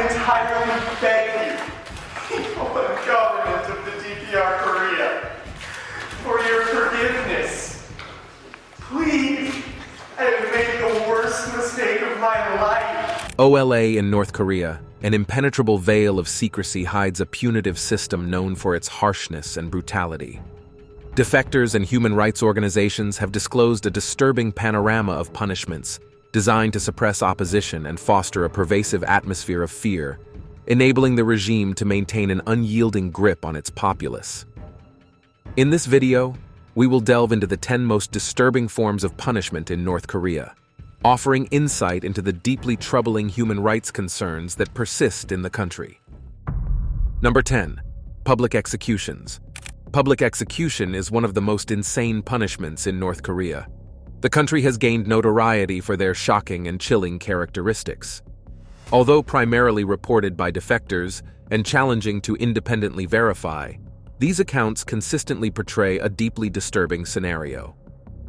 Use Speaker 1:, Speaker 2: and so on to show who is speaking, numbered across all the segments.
Speaker 1: entirely beg you, people and government of the DPR Korea, for your forgiveness. Please, I have made the worst mistake of my life.
Speaker 2: OLA in North Korea, an impenetrable veil of secrecy hides a punitive system known for its harshness and brutality. Defectors and human rights organizations have disclosed a disturbing panorama of punishments designed to suppress opposition and foster a pervasive atmosphere of fear, enabling the regime to maintain an unyielding grip on its populace. In this video, we will delve into the 10 most disturbing forms of punishment in North Korea, offering insight into the deeply troubling human rights concerns that persist in the country. Number 10. Public executions. Public execution is one of the most insane punishments in North Korea. The country has gained notoriety for their shocking and chilling characteristics. Although primarily reported by defectors and challenging to independently verify, these accounts consistently portray a deeply disturbing scenario.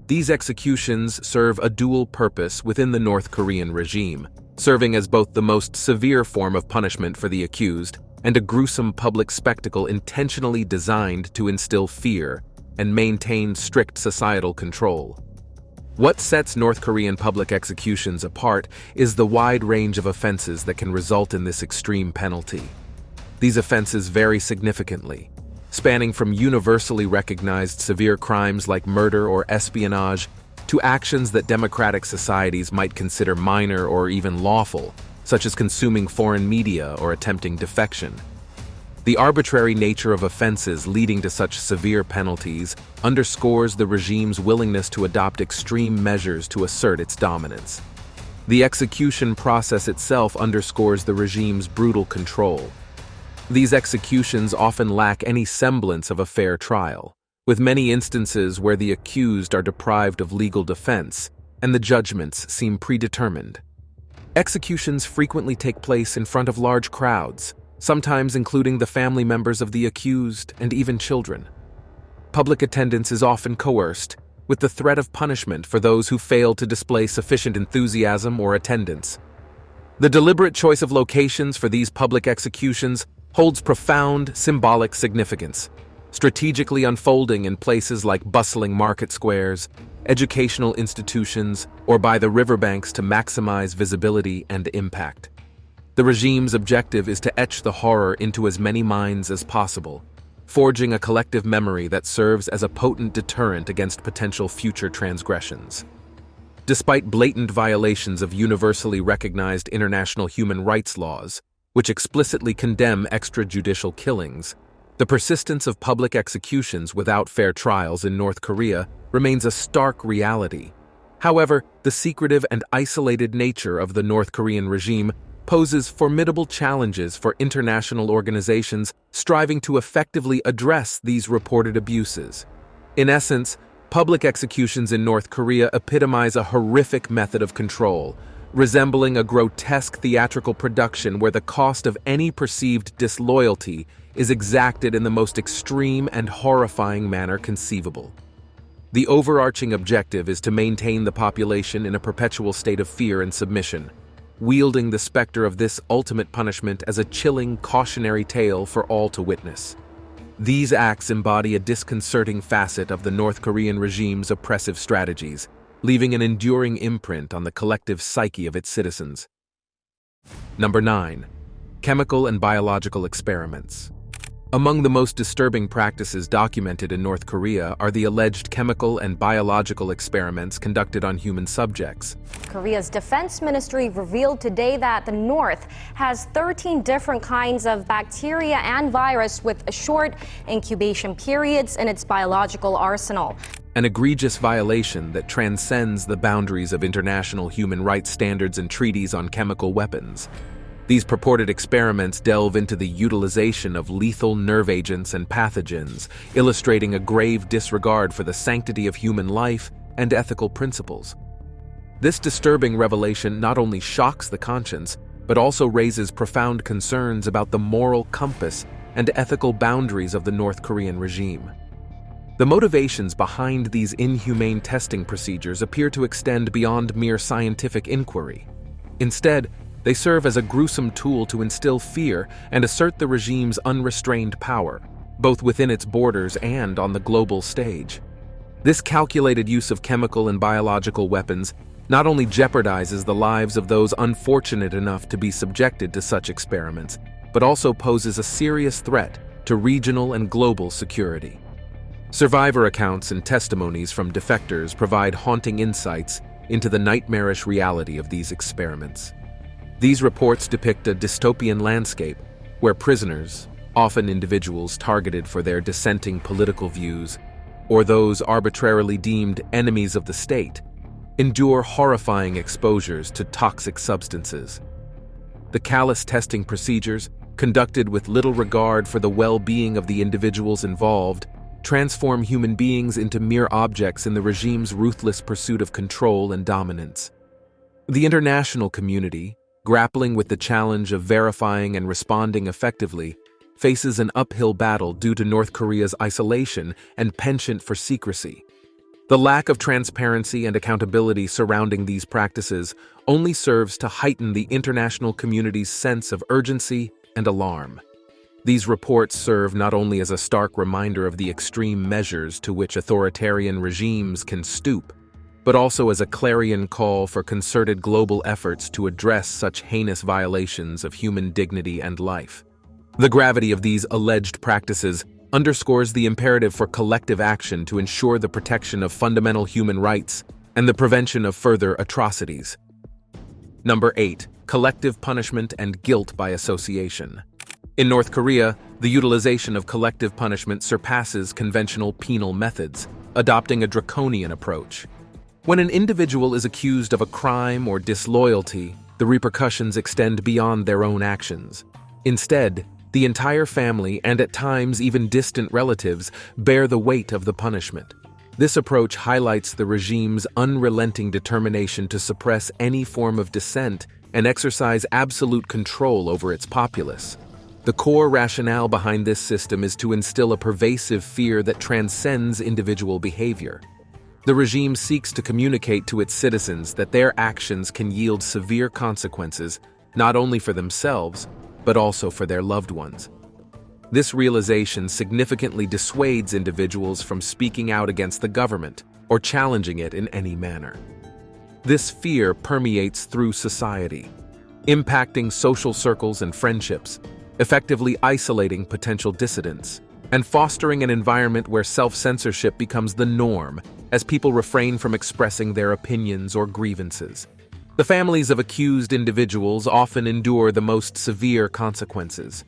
Speaker 2: These executions serve a dual purpose within the North Korean regime, serving as both the most severe form of punishment for the accused and a gruesome public spectacle intentionally designed to instill fear and maintain strict societal control. What sets North Korean public executions apart is the wide range of offenses that can result in this extreme penalty. These offenses vary significantly, spanning from universally recognized severe crimes like murder or espionage to actions that democratic societies might consider minor or even lawful, such as consuming foreign media or attempting defection. The arbitrary nature of offenses leading to such severe penalties underscores the regime's willingness to adopt extreme measures to assert its dominance. The execution process itself underscores the regime's brutal control. These executions often lack any semblance of a fair trial, with many instances where the accused are deprived of legal defense and the judgments seem predetermined. Executions frequently take place in front of large crowds, sometimes including the family members of the accused and even children. Public attendance is often coerced, with the threat of punishment for those who fail to display sufficient enthusiasm or attendance. The deliberate choice of locations for these public executions holds profound symbolic significance, strategically unfolding in places like bustling market squares, educational institutions, or by the riverbanks to maximize visibility and impact. The regime's objective is to etch the horror into as many minds as possible, forging a collective memory that serves as a potent deterrent against potential future transgressions. Despite blatant violations of universally recognized international human rights laws, which explicitly condemn extrajudicial killings, the persistence of public executions without fair trials in North Korea remains a stark reality. However, the secretive and isolated nature of the North Korean regime poses formidable challenges for international organizations striving to effectively address these reported abuses. In essence, public executions in North Korea epitomize a horrific method of control, resembling a grotesque theatrical production where the cost of any perceived disloyalty is exacted in the most extreme and horrifying manner conceivable. The overarching objective is to maintain the population in a perpetual state of fear and submission, wielding the specter of this ultimate punishment as a chilling, cautionary tale for all to witness. These acts embody a disconcerting facet of the North Korean regime's oppressive strategies, leaving an enduring imprint on the collective psyche of its citizens. Number 9. Chemical and biological experiments. Among the most disturbing practices documented in North Korea are the alleged chemical and biological experiments conducted on human subjects.
Speaker 3: Korea's defense ministry revealed today that the North has 13 different kinds of bacteria and virus with short incubation periods in its biological arsenal.
Speaker 2: An egregious violation that transcends the boundaries of international human rights standards and treaties on chemical weapons. These purported experiments delve into the utilization of lethal nerve agents and pathogens, illustrating a grave disregard for the sanctity of human life and ethical principles. This disturbing revelation not only shocks the conscience, but also raises profound concerns about the moral compass and ethical boundaries of the North Korean regime. The motivations behind these inhumane testing procedures appear to extend beyond mere scientific inquiry. Instead, They serve as a gruesome tool to instill fear and assert the regime's unrestrained power, both within its borders and on the global stage. This calculated use of chemical and biological weapons not only jeopardizes the lives of those unfortunate enough to be subjected to such experiments, but also poses a serious threat to regional and global security. Survivor accounts and testimonies from defectors provide haunting insights into the nightmarish reality of these experiments. These reports depict a dystopian landscape where prisoners, often individuals targeted for their dissenting political views, or those arbitrarily deemed enemies of the state, endure horrifying exposures to toxic substances. The callous testing procedures, conducted with little regard for the well-being of the individuals involved, transform human beings into mere objects in the regime's ruthless pursuit of control and dominance. The international community, grappling with the challenge of verifying and responding effectively, faces an uphill battle due to North Korea's isolation and penchant for secrecy. The lack of transparency and accountability surrounding these practices only serves to heighten the international community's sense of urgency and alarm. These reports serve not only as a stark reminder of the extreme measures to which authoritarian regimes can stoop, but also as a clarion call for concerted global efforts to address such heinous violations of human dignity and life. The gravity of these alleged practices underscores the imperative for collective action to ensure the protection of fundamental human rights and the prevention of further atrocities. Number 8. Collective punishment and guilt by association. In North Korea, the utilization of collective punishment surpasses conventional penal methods, adopting a draconian approach. When an individual is accused of a crime or disloyalty, the repercussions extend beyond their own actions. Instead, the entire family and at times even distant relatives bear the weight of the punishment. This approach highlights the regime's unrelenting determination to suppress any form of dissent and exercise absolute control over its populace. The core rationale behind this system is to instill a pervasive fear that transcends individual behavior. The regime seeks to communicate to its citizens that their actions can yield severe consequences, not only for themselves, but also for their loved ones. This realization significantly dissuades individuals from speaking out against the government or challenging it in any manner. This fear permeates through society, impacting social circles and friendships, effectively isolating potential dissidents, and fostering an environment where self-censorship becomes the norm as people refrain from expressing their opinions or grievances. The families of accused individuals often endure the most severe consequences.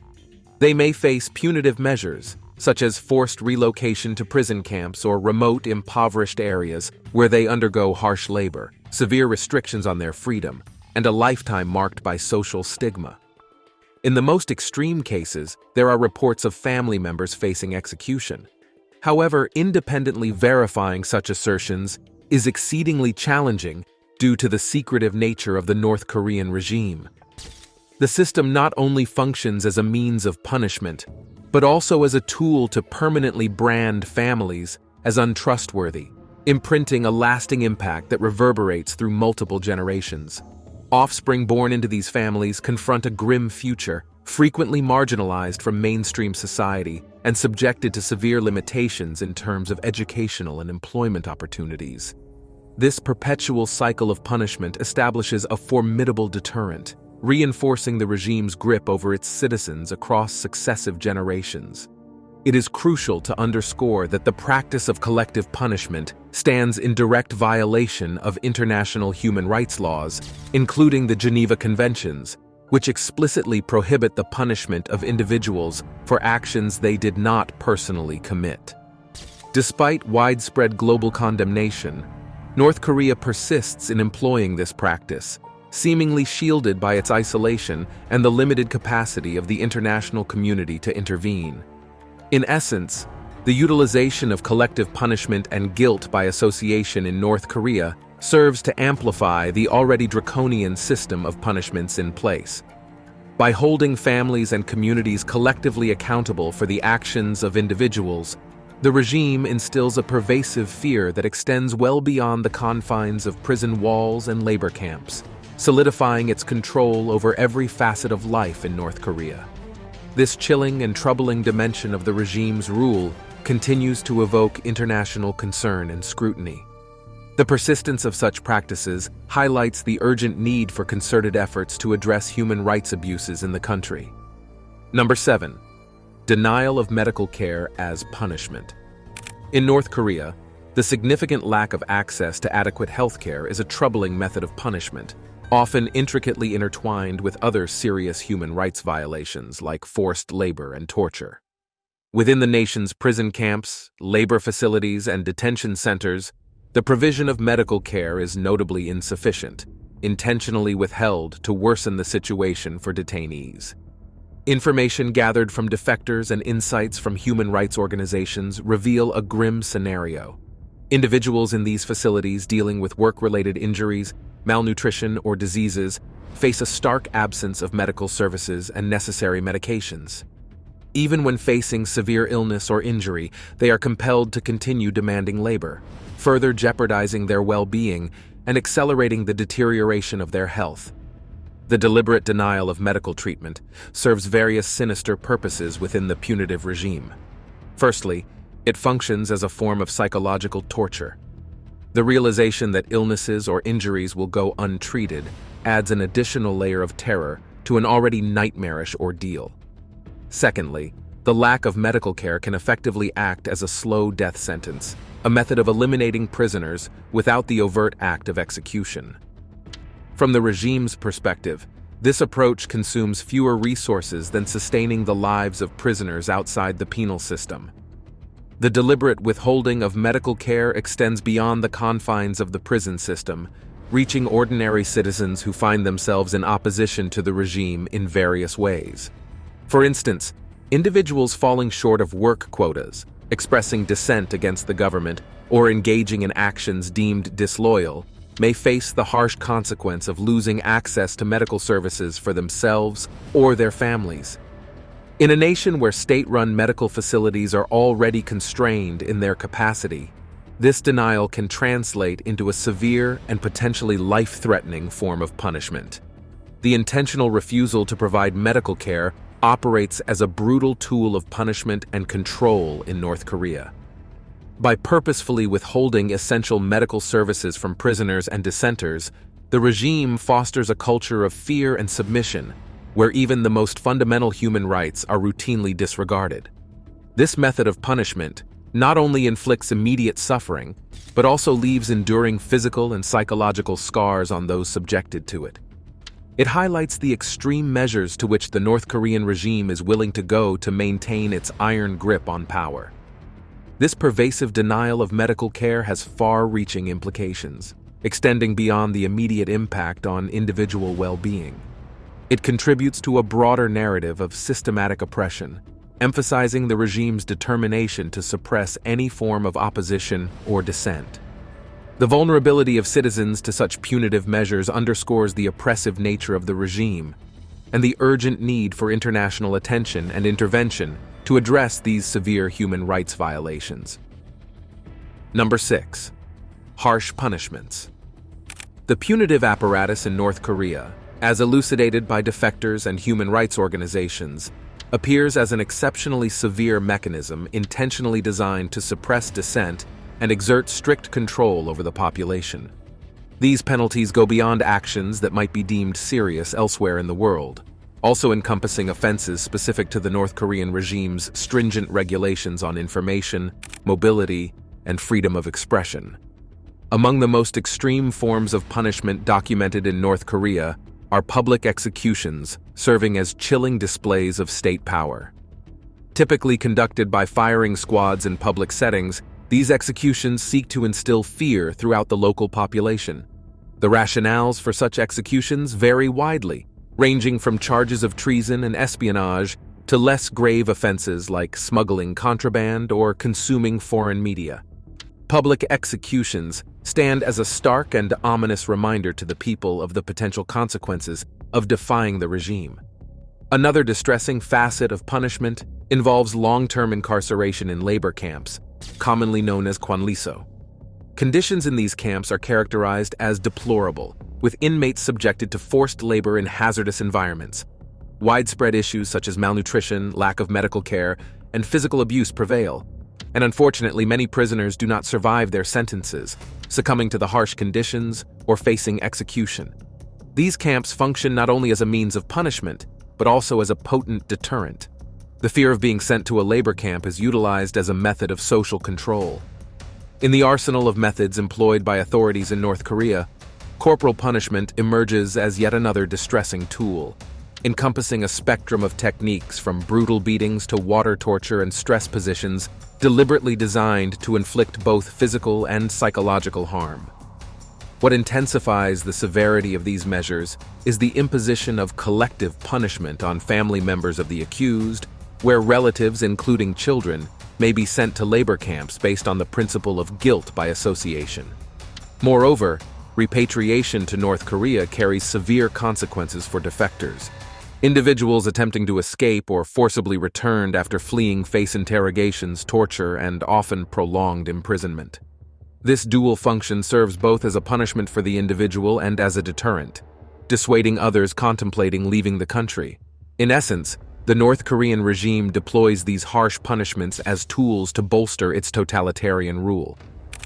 Speaker 2: They may face punitive measures, such as forced relocation to prison camps or remote, impoverished areas where they undergo harsh labor, severe restrictions on their freedom, and a lifetime marked by social stigma. In the most extreme cases, there are reports of family members facing execution. However, independently verifying such assertions is exceedingly challenging due to the secretive nature of the North Korean regime. The system not only functions as a means of punishment, but also as a tool to permanently brand families as untrustworthy, imprinting a lasting impact that reverberates through multiple generations. Offspring born into these families confront a grim future, frequently marginalized from mainstream society and subjected to severe limitations in terms of educational and employment opportunities. This perpetual cycle of punishment establishes a formidable deterrent, reinforcing the regime's grip over its citizens across successive generations. It is crucial to underscore that the practice of collective punishment stands in direct violation of international human rights laws, including the Geneva Conventions, which explicitly prohibit the punishment of individuals for actions they did not personally commit. Despite widespread global condemnation, North Korea persists in employing this practice, seemingly shielded by its isolation and the limited capacity of the international community to intervene. In essence, the utilization of collective punishment and guilt by association in North Korea serves to amplify the already draconian system of punishments in place. By holding families and communities collectively accountable for the actions of individuals, the regime instills a pervasive fear that extends well beyond the confines of prison walls and labor camps. solidifying its control over every facet of life in North Korea. This chilling and troubling dimension of the regime's rule continues to evoke international concern and scrutiny. The persistence of such practices highlights the urgent need for concerted efforts to address human rights abuses in the country. Number 7. Denial of medical care as punishment. In North Korea, the significant lack of access to adequate health care is a troubling method of punishment, often intricately intertwined with other serious human rights violations like forced labor and torture. Within the nation's prison camps, labor facilities, and detention centers, the provision of medical care is notably insufficient, intentionally withheld to worsen the situation for detainees. Information gathered from defectors and insights from human rights organizations reveal a grim scenario. Individuals in these facilities dealing with work-related injuries, malnutrition, or diseases face a stark absence of medical services and necessary medications. Even when facing severe illness or injury, they are compelled to continue demanding labor, further jeopardizing their well-being and accelerating the deterioration of their health. The deliberate denial of medical treatment serves various sinister purposes within the punitive regime. Firstly, it functions as a form of psychological torture. The realization that illnesses or injuries will go untreated adds an additional layer of terror to an already nightmarish ordeal. Secondly, the lack of medical care can effectively act as a slow death sentence, a method of eliminating prisoners without the overt act of execution. From the regime's perspective, this approach consumes fewer resources than sustaining the lives of prisoners outside the penal system. The deliberate withholding of medical care extends beyond the confines of the prison system, reaching ordinary citizens who find themselves in opposition to the regime in various ways. For instance, individuals falling short of work quotas, expressing dissent against the government, or engaging in actions deemed disloyal, may face the harsh consequence of losing access to medical services for themselves or their families. In a nation where state-run medical facilities are already constrained in their capacity, this denial can translate into a severe and potentially life-threatening form of punishment. The intentional refusal to provide medical care operates as a brutal tool of punishment and control in North Korea. By purposefully withholding essential medical services from prisoners and dissenters, the regime fosters a culture of fear and submission, where even the most fundamental human rights are routinely disregarded. This method of punishment not only inflicts immediate suffering, but also leaves enduring physical and psychological scars on those subjected to it. It highlights the extreme measures to which the North Korean regime is willing to go to maintain its iron grip on power. This pervasive denial of medical care has far-reaching implications, extending beyond the immediate impact on individual well-being. It contributes to a broader narrative of systematic oppression, emphasizing the regime's determination to suppress any form of opposition or dissent. The vulnerability of citizens to such punitive measures underscores the oppressive nature of the regime and the urgent need for international attention and intervention to address these severe human rights violations. Number 6. Harsh punishments. The punitive apparatus in North Korea, as elucidated by defectors and human rights organizations, appears as an exceptionally severe mechanism intentionally designed to suppress dissent and exert strict control over the population. These penalties go beyond actions that might be deemed serious elsewhere in the world, also encompassing offenses specific to the North Korean regime's stringent regulations on information, mobility, and freedom of expression. Among the most extreme forms of punishment documented in North Korea are public executions, serving as chilling displays of state power. Typically conducted by firing squads in public settings, these executions seek to instill fear throughout the local population. The rationales for such executions vary widely, ranging from charges of treason and espionage to less grave offenses like smuggling contraband or consuming foreign media. Public executions stand as a stark and ominous reminder to the people of the potential consequences of defying the regime. Another distressing facet of punishment involves long-term incarceration in labor camps, commonly known as kwanliso. Conditions in these camps are characterized as deplorable, with inmates subjected to forced labor in hazardous environments. Widespread issues such as malnutrition, lack of medical care, and physical abuse prevail. And unfortunately, many prisoners do not survive their sentences, succumbing to the harsh conditions or facing execution. These camps function not only as a means of punishment, but also as a potent deterrent. The fear of being sent to a labor camp is utilized as a method of social control. In the arsenal of methods employed by authorities in North Korea, corporal punishment emerges as yet another distressing tool, encompassing a spectrum of techniques from brutal beatings to water torture and stress positions deliberately designed to inflict both physical and psychological harm. What intensifies the severity of these measures is the imposition of collective punishment on family members of the accused, where relatives, including children, may be sent to labor camps based on the principle of guilt by association. Moreover, repatriation to North Korea carries severe consequences for defectors. Individuals attempting to escape or forcibly returned after fleeing face interrogations, torture, and often prolonged imprisonment. This dual function serves both as a punishment for the individual and as a deterrent, dissuading others contemplating leaving the country. In essence, the North Korean regime deploys these harsh punishments as tools to bolster its totalitarian rule.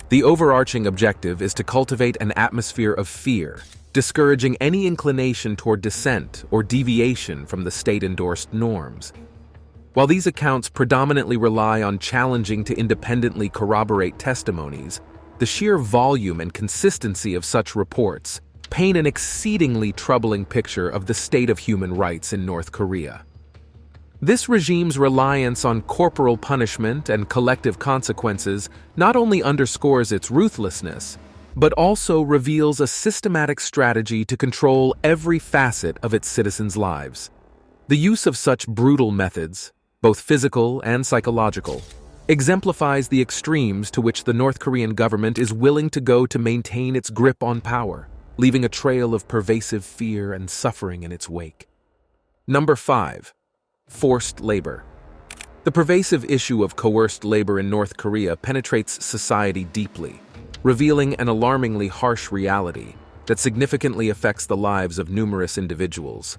Speaker 2: The overarching objective is to cultivate an atmosphere of fear, discouraging any inclination toward dissent or deviation from the state-endorsed norms. While these accounts predominantly rely on challenging to independently corroborate testimonies, the sheer volume and consistency of such reports paint an exceedingly troubling picture of the state of human rights in North Korea. This regime's reliance on corporal punishment and collective consequences not only underscores its ruthlessness, but also reveals a systematic strategy to control every facet of its citizens' lives. The use of such brutal methods, both physical and psychological, exemplifies the extremes to which the North Korean government is willing to go to maintain its grip on power, leaving a trail of pervasive fear and suffering in its wake. Number 5. Forced labor. The pervasive issue of coerced labor in North Korea penetrates society deeply, revealing an alarmingly harsh reality that significantly affects the lives of numerous individuals.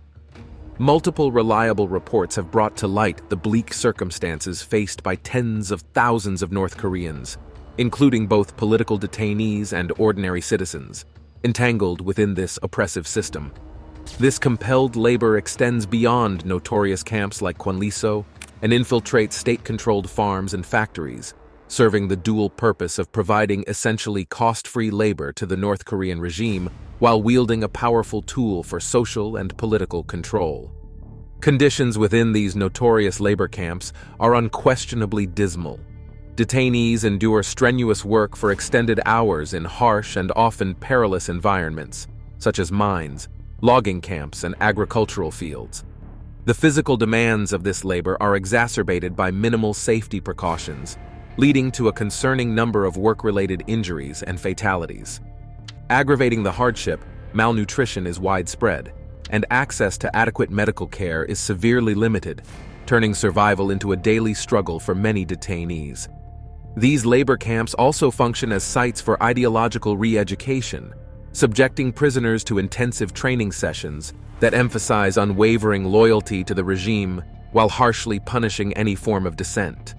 Speaker 2: Multiple reliable reports have brought to light the bleak circumstances faced by tens of thousands of North Koreans, including both political detainees and ordinary citizens, entangled within this oppressive system. This compelled labor extends beyond notorious camps like Kwanliso and infiltrates state-controlled farms and factories, serving the dual purpose of providing essentially cost-free labor to the North Korean regime while wielding a powerful tool for social and political control. Conditions within these notorious labor camps are unquestionably dismal. Detainees endure strenuous work for extended hours in harsh and often perilous environments, such as mines, logging camps, and agricultural fields. The physical demands of this labor are exacerbated by minimal safety precautions, leading to a concerning number of work-related injuries and fatalities. Aggravating the hardship, malnutrition is widespread, and access to adequate medical care is severely limited, turning survival into a daily struggle for many detainees. These labor camps also function as sites for ideological re-education, subjecting prisoners to intensive training sessions that emphasize unwavering loyalty to the regime while harshly punishing any form of dissent.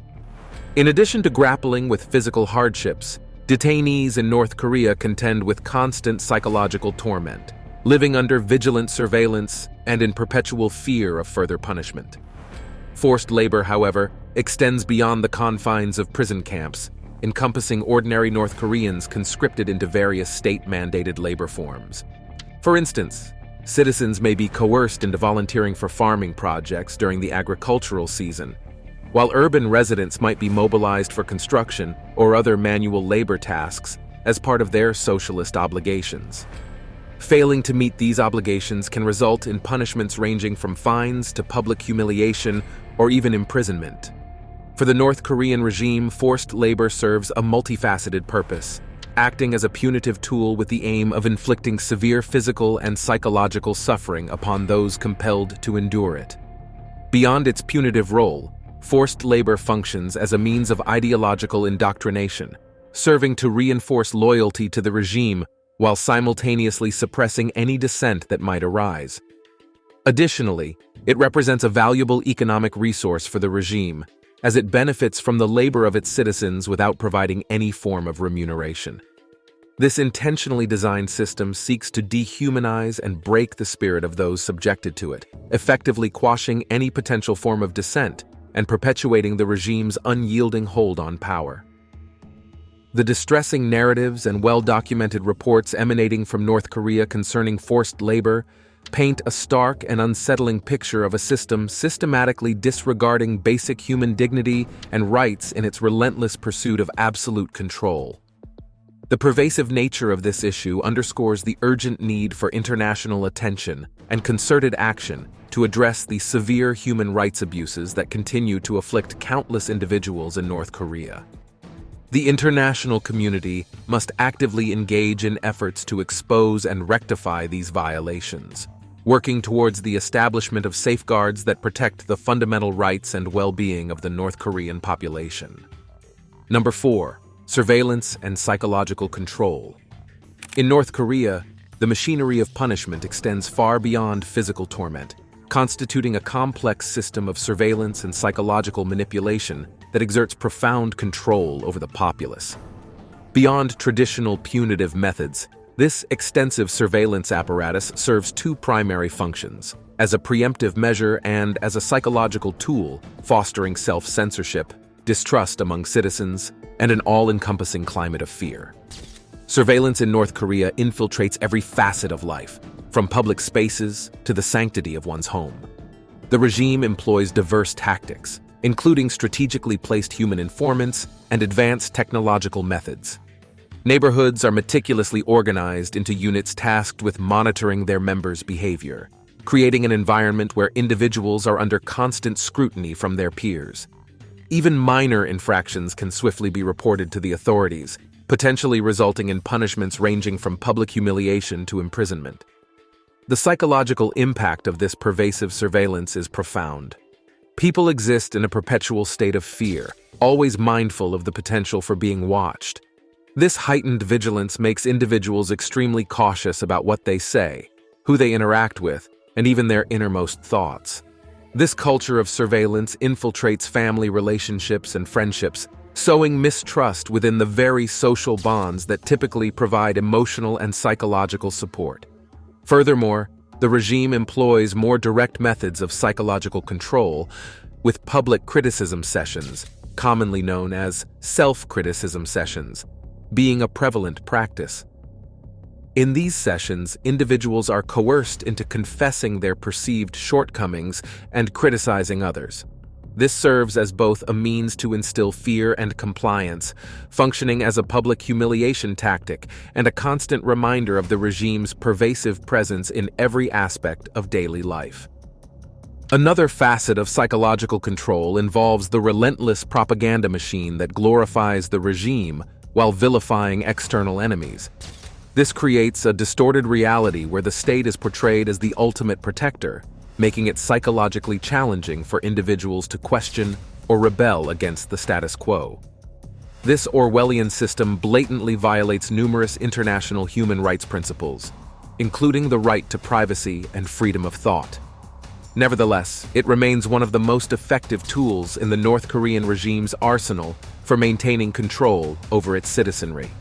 Speaker 2: In addition to grappling with physical hardships, detainees in North Korea contend with constant psychological torment, living under vigilant surveillance and in perpetual fear of further punishment. Forced labor, however, extends beyond the confines of prison camps, encompassing ordinary North Koreans conscripted into various state-mandated labor forms. For instance, citizens may be coerced into volunteering for farming projects during the agricultural season, while urban residents might be mobilized for construction or other manual labor tasks as part of their socialist obligations. Failing to meet these obligations can result in punishments ranging from fines to public humiliation or even imprisonment. For the North Korean regime, forced labor serves a multifaceted purpose, acting as a punitive tool with the aim of inflicting severe physical and psychological suffering upon those compelled to endure it. Beyond its punitive role, forced labor functions as a means of ideological indoctrination, serving to reinforce loyalty to the regime while simultaneously suppressing any dissent that might arise. Additionally, it represents a valuable economic resource for the regime, as it benefits from the labor of its citizens without providing any form of remuneration. This intentionally designed system seeks to dehumanize and break the spirit of those subjected to it, effectively quashing any potential form of dissent and perpetuating the regime's unyielding hold on power. The distressing narratives and well-documented reports emanating from North Korea concerning forced labor paint a stark and unsettling picture of a system systematically disregarding basic human dignity and rights in its relentless pursuit of absolute control. The pervasive nature of this issue underscores the urgent need for international attention and concerted action to address the severe human rights abuses that continue to afflict countless individuals in North Korea. The international community must actively engage in efforts to expose and rectify these violations, working towards the establishment of safeguards that protect the fundamental rights and well-being of the North Korean population. Number 4. Surveillance and psychological control. In North Korea, the machinery of punishment extends far beyond physical torment, constituting a complex system of surveillance and psychological manipulation that exerts profound control over the populace. Beyond traditional punitive methods, this extensive surveillance apparatus serves two primary functions: as a preemptive measure and as a psychological tool, fostering self-censorship, distrust among citizens, and an all-encompassing climate of fear. Surveillance in North Korea infiltrates every facet of life, from public spaces to the sanctity of one's home. The regime employs diverse tactics, including strategically placed human informants and advanced technological methods. Neighborhoods are meticulously organized into units tasked with monitoring their members' behavior, creating an environment where individuals are under constant scrutiny from their peers. Even minor infractions can swiftly be reported to the authorities, potentially resulting in punishments ranging from public humiliation to imprisonment. The psychological impact of this pervasive surveillance is profound. People exist in a perpetual state of fear, always mindful of the potential for being watched. This heightened vigilance makes individuals extremely cautious about what they say, who they interact with, and even their innermost thoughts. This culture of surveillance infiltrates family relationships and friendships, sowing mistrust within the very social bonds that typically provide emotional and psychological support. Furthermore, the regime employs more direct methods of psychological control, with public criticism sessions, commonly known as self-criticism sessions, being a prevalent practice. In these sessions, individuals are coerced into confessing their perceived shortcomings and criticizing others. This serves as both a means to instill fear and compliance, functioning as a public humiliation tactic and a constant reminder of the regime's pervasive presence in every aspect of daily life. Another facet of psychological control involves the relentless propaganda machine that glorifies the regime while vilifying external enemies. This creates a distorted reality where the state is portrayed as the ultimate protector, making it psychologically challenging for individuals to question or rebel against the status quo. This Orwellian system blatantly violates numerous international human rights principles, including the right to privacy and freedom of thought. Nevertheless, it remains one of the most effective tools in the North Korean regime's arsenal for maintaining control over its citizenry.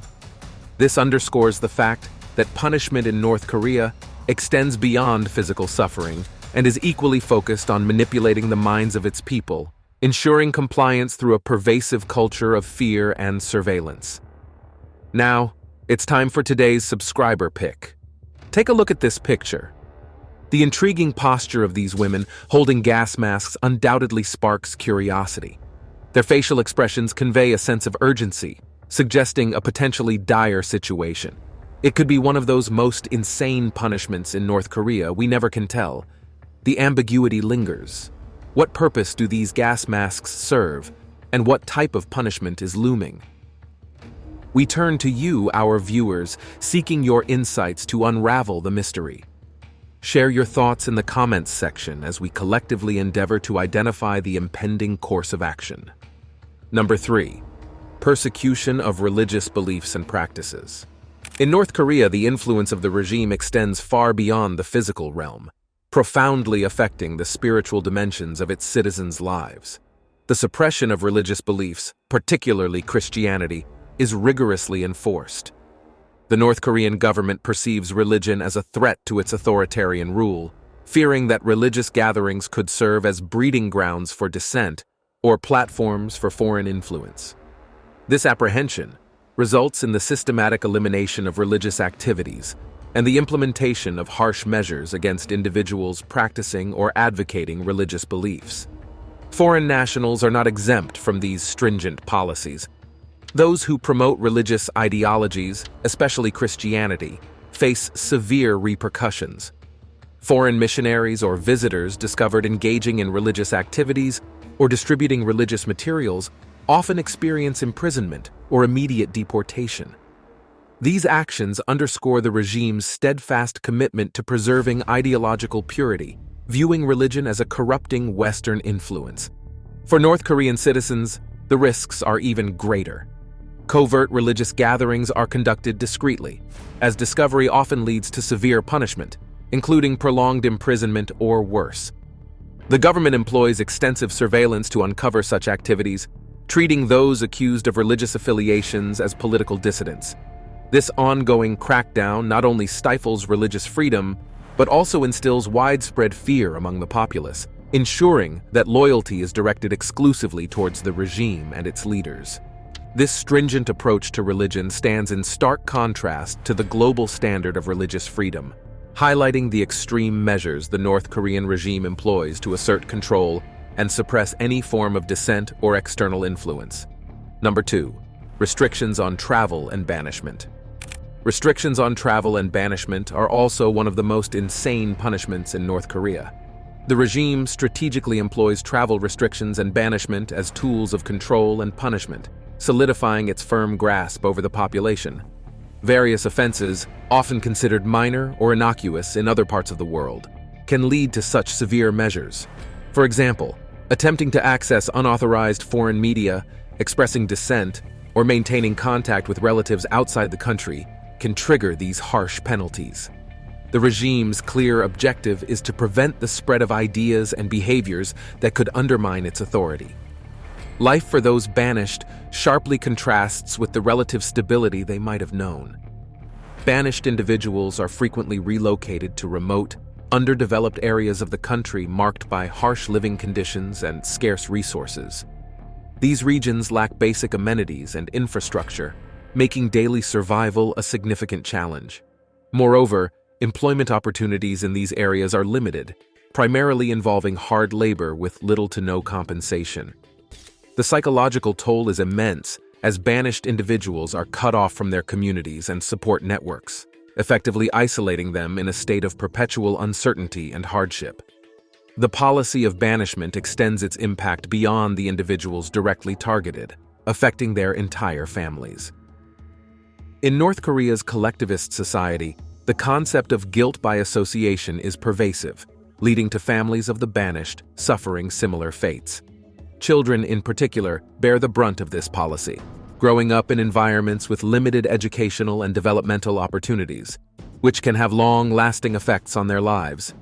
Speaker 2: This underscores the fact that punishment in North Korea extends beyond physical suffering and is equally focused on manipulating the minds of its people, ensuring compliance through a pervasive culture of fear and surveillance. Now, it's time for today's subscriber pick. Take a look at this picture. The intriguing posture of these women holding gas masks undoubtedly sparks curiosity. Their facial expressions convey a sense of urgency, suggesting a potentially dire situation. It could be one of those most insane punishments in North Korea, we never can tell. The ambiguity lingers. What purpose do these gas masks serve, and what type of punishment is looming? We turn to you, our viewers, seeking your insights to unravel the mystery. Share your thoughts in the comments section as we collectively endeavor to identify the impending course of action. Number 3. Persecution of religious beliefs and practices. In North Korea, the influence of the regime extends far beyond the physical realm, profoundly affecting the spiritual dimensions of its citizens' lives. The suppression of religious beliefs, particularly Christianity, is rigorously enforced. The North Korean government perceives religion as a threat to its authoritarian rule, fearing that religious gatherings could serve as breeding grounds for dissent or platforms for foreign influence. This apprehension results in the systematic elimination of religious activities and the implementation of harsh measures against individuals practicing or advocating religious beliefs. Foreign nationals are not exempt from these stringent policies. Those who promote religious ideologies, especially Christianity, face severe repercussions. Foreign missionaries or visitors discovered engaging in religious activities or distributing religious materials often experience imprisonment or immediate deportation. These actions underscore the regime's steadfast commitment to preserving ideological purity, viewing religion as a corrupting Western influence. For North Korean citizens, the risks are even greater. Covert religious gatherings are conducted discreetly, as discovery often leads to severe punishment, including prolonged imprisonment or worse. The government employs extensive surveillance to uncover such activities, treating those accused of religious affiliations as political dissidents. This ongoing crackdown not only stifles religious freedom, but also instills widespread fear among the populace, ensuring that loyalty is directed exclusively towards the regime and its leaders. This stringent approach to religion stands in stark contrast to the global standard of religious freedom, highlighting the extreme measures the North Korean regime employs to assert control and suppress any form of dissent or external influence. Number 2. Restrictions on travel and banishment. Restrictions on travel and banishment are also one of the most insane punishments in North Korea. The regime strategically employs travel restrictions and banishment as tools of control and punishment, solidifying its firm grasp over the population. Various offenses, often considered minor or innocuous in other parts of the world, can lead to such severe measures. For example, attempting to access unauthorized foreign media, expressing dissent, or maintaining contact with relatives outside the country can trigger these harsh penalties. The regime's clear objective is to prevent the spread of ideas and behaviors that could undermine its authority. Life for those banished sharply contrasts with the relative stability they might have known. Banished individuals are frequently relocated to remote, underdeveloped areas of the country marked by harsh living conditions and scarce resources. These regions lack basic amenities and infrastructure, making daily survival a significant challenge. Moreover, employment opportunities in these areas are limited, primarily involving hard labor with little to no compensation. The psychological toll is immense, as banished individuals are cut off from their communities and support networks, effectively isolating them in a state of perpetual uncertainty and hardship. The policy of banishment extends its impact beyond the individuals directly targeted, affecting their entire families. In North Korea's collectivist society, the concept of guilt by association is pervasive, leading to families of the banished suffering similar fates. Children, in particular, bear the brunt of this policy, growing up in environments with limited educational and developmental opportunities, which can have long-lasting effects on their lives.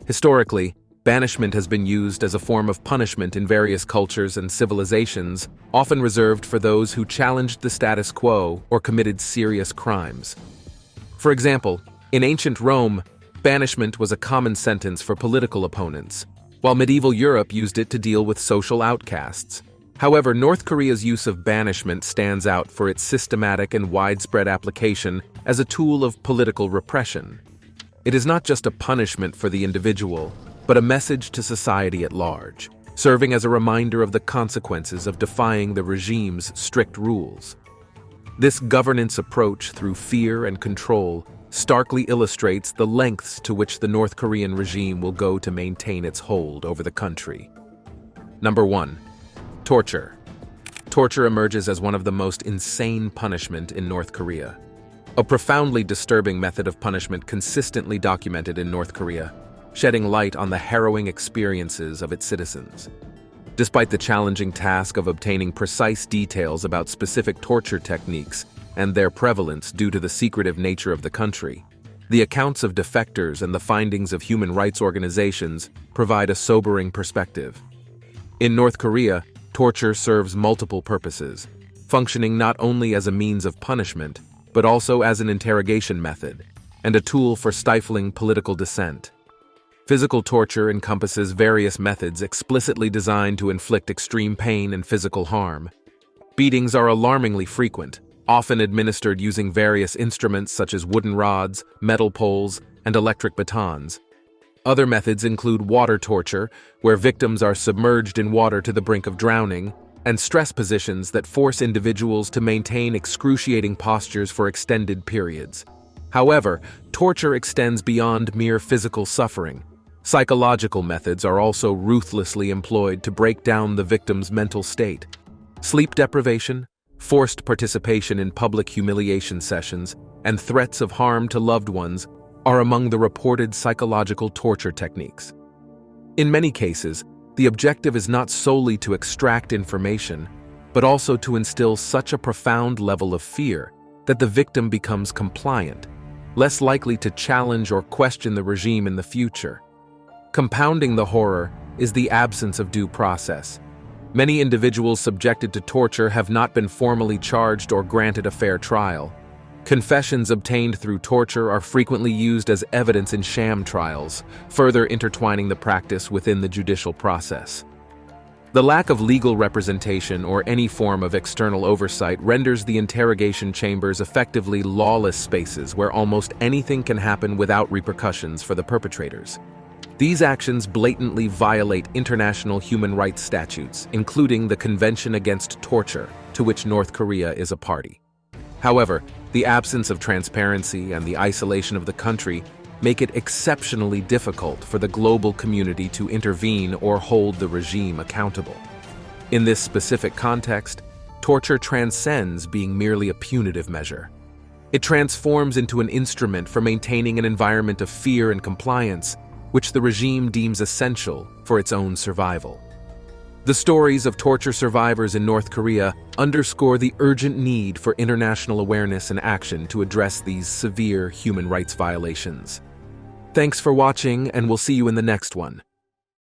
Speaker 2: Historically, banishment has been used as a form of punishment in various cultures and civilizations, often reserved for those who challenged the status quo or committed serious crimes. For example, in ancient Rome, banishment was a common sentence for political opponents, while medieval Europe used it to deal with social outcasts. However, North Korea's use of banishment stands out for its systematic and widespread application as a tool of political repression. It is not just a punishment for the individual, but a message to society at large, serving as a reminder of the consequences of defying the regime's strict rules. This governance approach through fear and control starkly illustrates the lengths to which the North Korean regime will go to maintain its hold over the country. Number 1. Torture. Torture emerges as one of the most insane punishment in North Korea. A profoundly disturbing method of punishment consistently documented in North Korea, shedding light on the harrowing experiences of its citizens. Despite the challenging task of obtaining precise details about specific torture techniques and their prevalence due to the secretive nature of the country. The accounts of defectors and the findings of human rights organizations provide a sobering perspective. In North Korea, torture serves multiple purposes, functioning not only as a means of punishment, but also as an interrogation method and a tool for stifling political dissent. Physical torture encompasses various methods explicitly designed to inflict extreme pain and physical harm. Beatings are alarmingly frequent, often administered using various instruments such as wooden rods, metal poles, and electric batons. Other methods include water torture, where victims are submerged in water to the brink of drowning, and stress positions that force individuals to maintain excruciating postures for extended periods. However, torture extends beyond mere physical suffering. Psychological methods are also ruthlessly employed to break down the victim's mental state. Sleep deprivation, forced participation in public humiliation sessions, and threats of harm to loved ones are among the reported psychological torture techniques. In many cases, the objective is not solely to extract information, but also to instill such a profound level of fear that the victim becomes compliant, less likely to challenge or question the regime in the future. Compounding the horror is the absence of due process. Many individuals subjected to torture have not been formally charged or granted a fair trial. Confessions obtained through torture are frequently used as evidence in sham trials, further intertwining the practice within the judicial process. The lack of legal representation or any form of external oversight renders the interrogation chambers effectively lawless spaces where almost anything can happen without repercussions for the perpetrators. These actions blatantly violate international human rights statutes, including the Convention Against Torture, to which North Korea is a party. However, the absence of transparency and the isolation of the country make it exceptionally difficult for the global community to intervene or hold the regime accountable. In this specific context, torture transcends being merely a punitive measure. It transforms into an instrument for maintaining an environment of fear and compliance, which the regime deems essential for its own survival. The stories of torture survivors in North Korea underscore the urgent need for international awareness and action to address these severe human rights violations. Thanks for watching, and we'll see you in the next one.